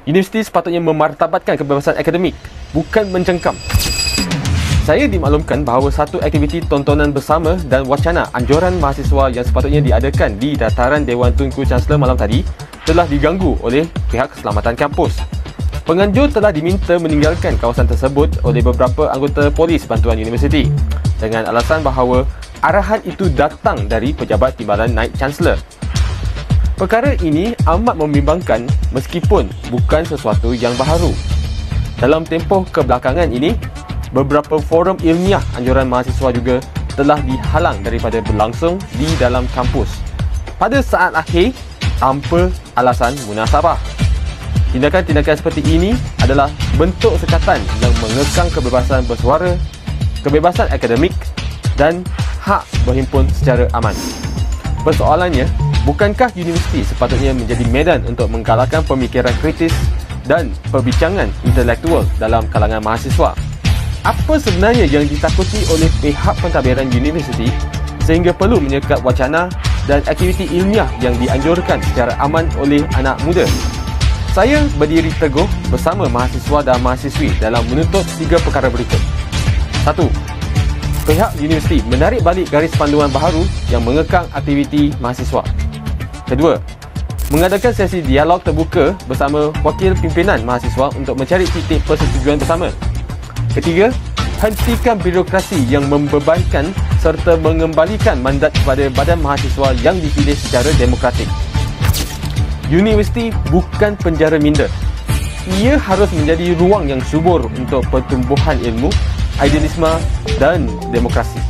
Universiti sepatutnya memartabatkan kebebasan akademik, bukan mencengkam. Saya dimaklumkan bahawa satu aktiviti tontonan bersama dan wacana anjuran mahasiswa yang sepatutnya diadakan di dataran Dewan Tunku Chancellor malam tadi telah diganggu oleh pihak keselamatan kampus. Penganjur telah diminta meninggalkan kawasan tersebut oleh beberapa anggota polis bantuan universiti dengan alasan bahawa arahan itu datang dari Pejabat Timbalan Naib Chancellor. Perkara ini amat membimbangkan meskipun bukan sesuatu yang baharu. Dalam tempoh kebelakangan ini, beberapa forum ilmiah anjuran mahasiswa juga telah dihalang daripada berlangsung di dalam kampus pada saat akhir tanpa alasan munasabah. Tindakan-tindakan seperti ini adalah bentuk sekatan yang mengekang kebebasan bersuara, kebebasan akademik dan hak berhimpun secara aman. Persoalannya, bukankah universiti sepatutnya menjadi medan untuk menggalakkan pemikiran kritis dan perbincangan intelektual dalam kalangan mahasiswa? Apa sebenarnya yang ditakuti oleh pihak pentadbiran universiti sehingga perlu menyekat wacana dan aktiviti ilmiah yang dianjurkan secara aman oleh anak muda? Saya berdiri teguh bersama mahasiswa dan mahasiswi dalam menuntut 3 perkara berikut. 1. Pihak universiti menarik balik garis panduan baharu yang mengekang aktiviti mahasiswa. Kedua, mengadakan sesi dialog terbuka bersama wakil pimpinan mahasiswa untuk mencari titik persetujuan bersama. Ketiga, hentikan birokrasi yang membebankan serta mengembalikan mandat kepada badan mahasiswa yang dipilih secara demokratik. Universiti bukan penjara minda. Ia harus menjadi ruang yang subur untuk pertumbuhan ilmu, idealisme dan demokrasi.